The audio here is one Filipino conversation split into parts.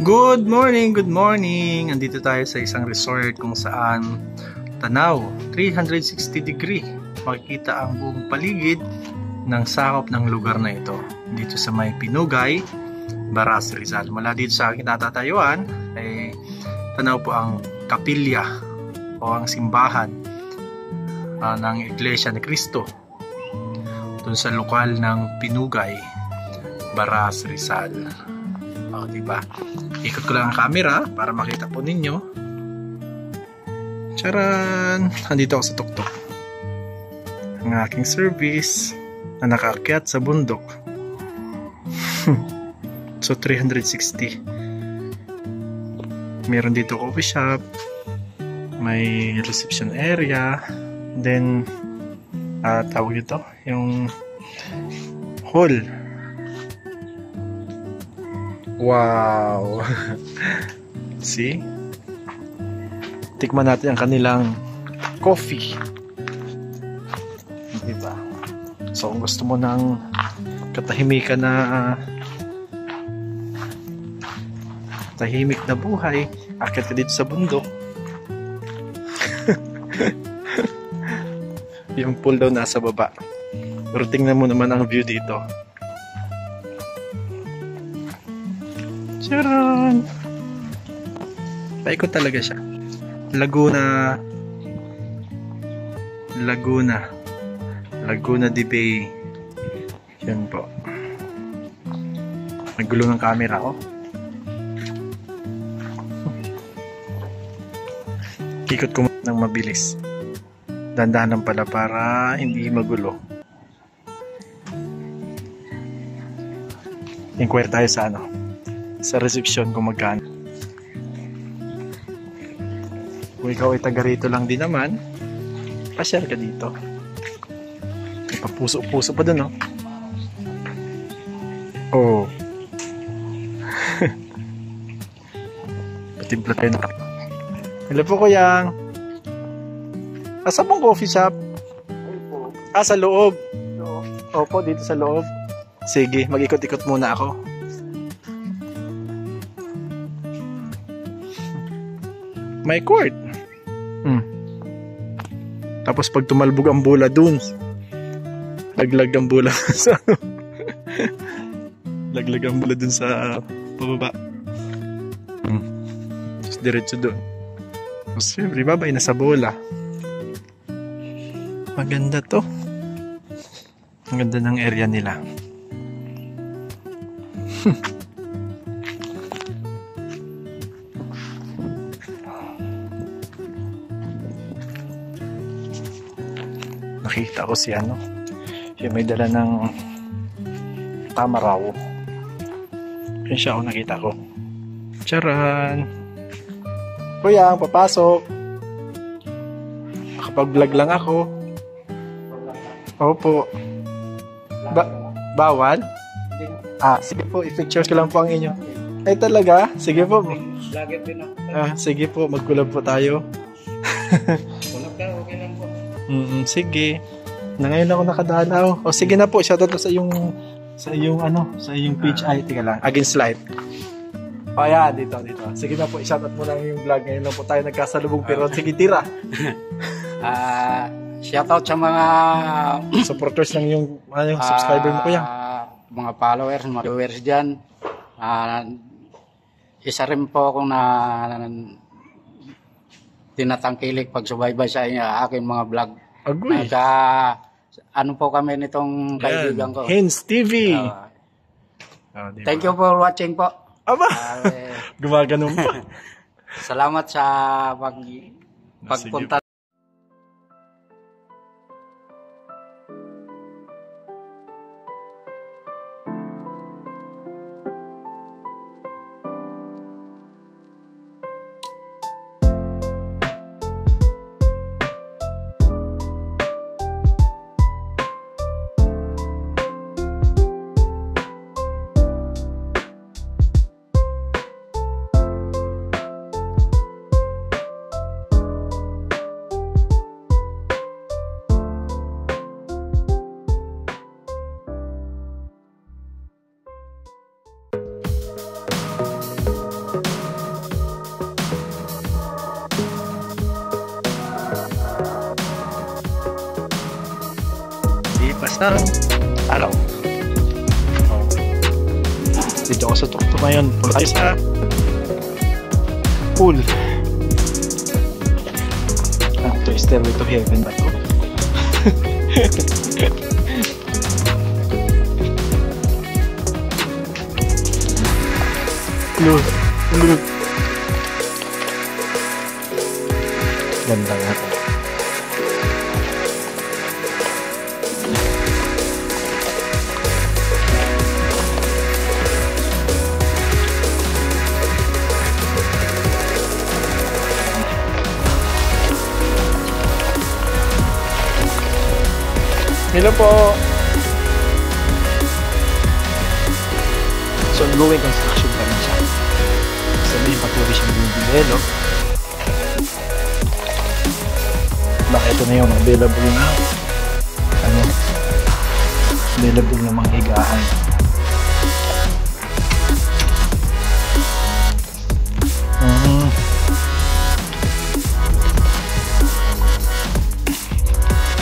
Good morning, good morning! Andito tayo sa isang resort kung saan tanaw, 360 degree. Makikita ang buong paligid ng sakop ng lugar na ito. Dito sa may Pinugay, Baras, Rizal. Mula dito sa aking natatayuan, ay tanaw po ang kapilya o ang simbahan ng Iglesia ni Cristo. Doon sa lokal ng Pinugay, Baras, Rizal. O, diba? Ikot ko lang ang camera para makita po ninyo. Charan! Andito ako sa tuktok. Ang aking service na nakaakyat sa bundok. So 360. Meron dito coffee shop. May reception area. Then tawag ito yung hall. Wow! See? Tikman natin ang kanilang coffee. Diba? So kung gusto mo ng katahimikan na tahimik na buhay, akit ka dito sa bundok. Yung pool daw nasa baba. Pero tingnan mo naman ang view dito. Charan! Paikot talaga siya. Laguna de Bay. Yan po. Nagulo ng camera ko. Ikot ko ng mabilis. Dandahan pala para hindi magulo. Inquire tayo sa sa reception kung magkano. Kung ikaw ay taga rito lang din naman, pa-share ka dito. May papuso-puso pa dun, no? Oh. Patimpla tayo na. Hello po, Kuyang. Asa pong coffee shop? Sa loob. Opo, dito sa loob. Sige, mag-ikot-ikot muna ako. May court. Tapos pag tumalbog ang bola dun, laglag ang bola sa laglag ang bola dun sa pababa. Tapos diretso dun. Tapos siyempre babay na sa bola. Maganda to. Ang ganda ng area nila. Nakita ko si siya may dala ng tamaraw. Yun siya nakita ko. Charan! Kuya, papasok. Makapag-vlog lang ako. Opo. Bawal? Sige po, i-picture ko lang po ang inyo. Ay talaga? Sige po. Vlogger din ako. Sige po, mag-collab po tayo. Collab ka, okay lang po. Sige. Na ngayon ako nakadalaw. O sige na po, shoutout ko sa iyong page. Ay, tika lang. Against Life. O yan, dito. Sige na po, shoutout mo lang yung vlog. Ngayon lang po tayo nagkasalubong pero sige, tira. Shoutout sa mga supporters ng yung subscriber mo, kuya. Mga followers, mga viewers dyan. Isa rin po akong tinatangkilik pagsubaybay sa inyo, aking mga vlog. Agree. Ano po kami nitong kaibigan ko. Hens TV. Diba? Thank you for watching po. Aba! Gumaganon pa. Salamat sa pagpunta. isang araw. Dito ako sa Tuktok ngayon. Punta tayo sa pool. Ito is Stairway to Heaven ba ito? Look. Ganda nga ito. Hello po. So, ongoing construction pa rin siya. Sabihin patuloy siyang bumibilo. Baka ito na yung available na available na mga higaan.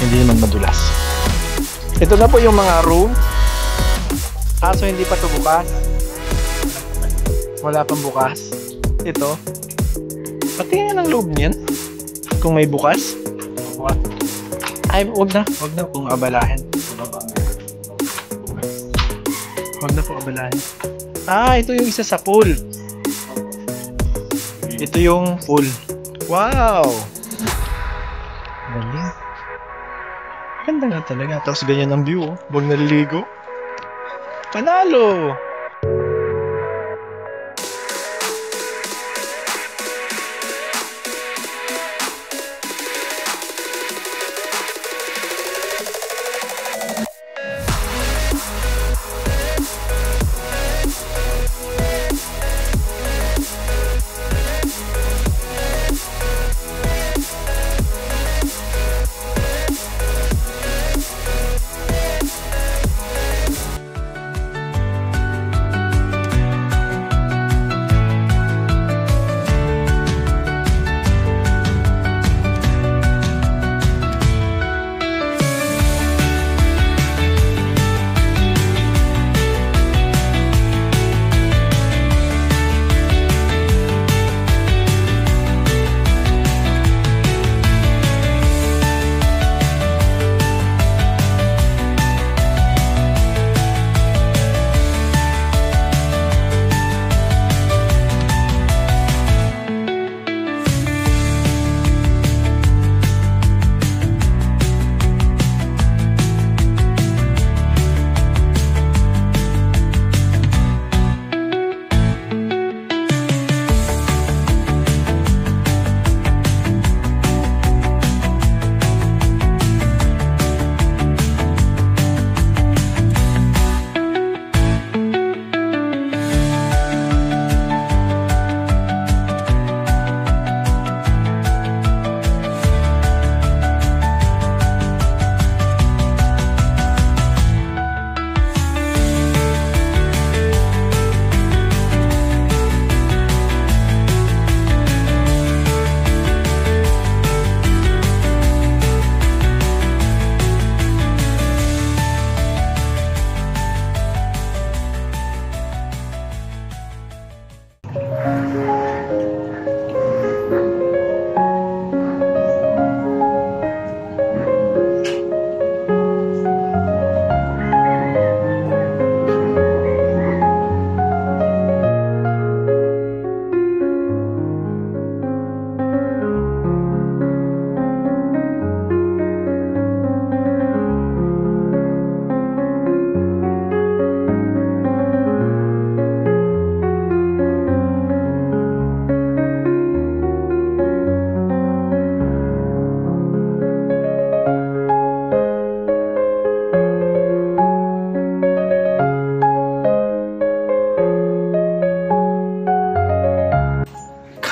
Hindi naman madulas. Ito na po yung mga room. So hindi pa ito bukas. Wala pang bukas. Ito. Patingin ang loob niyan. Kung may bukas. Ay, wag na pong abalahin. Wag na po abalahin. Ito yung isa sa pool. Ito yung pool. Wow! Galing. Ganda nga talaga. Tapos ganyan ang view. Huwag naliligo. Panalo!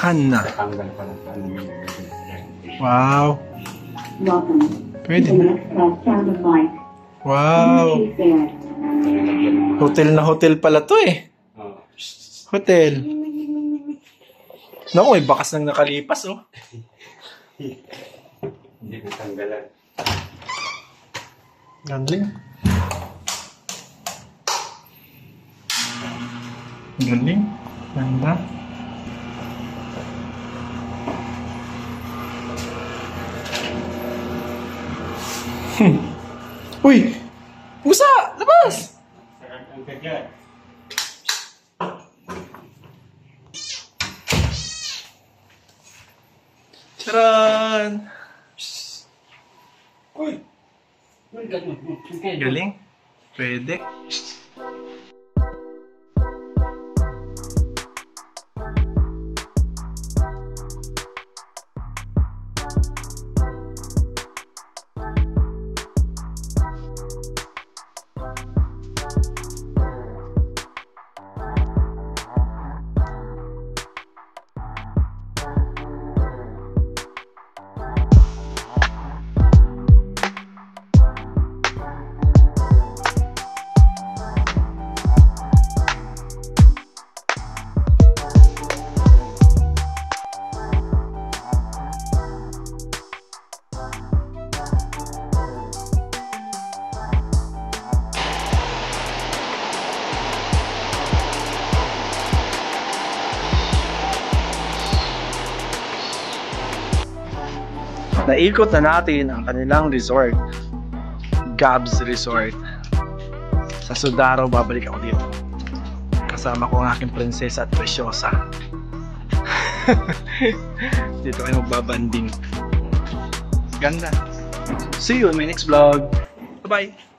Hana. Wow. Pwede na. Wow. Hotel na hotel pala to eh. Hotel. Naku, may bakas nang nakalipas oh. Hindi natanggalan. Gandling. Galing. Ganda. Uy! Musa! Labas! Charan! Uy! Galing. Pwede. Naikot na natin ang kanilang resort, Gabs Resort. Sa Sudaro, babalik ako dito. Kasama ko ang aking prinsesa at presyosa. Dito kayo magbabanding. Ganda. See you in my next vlog. Bye-bye.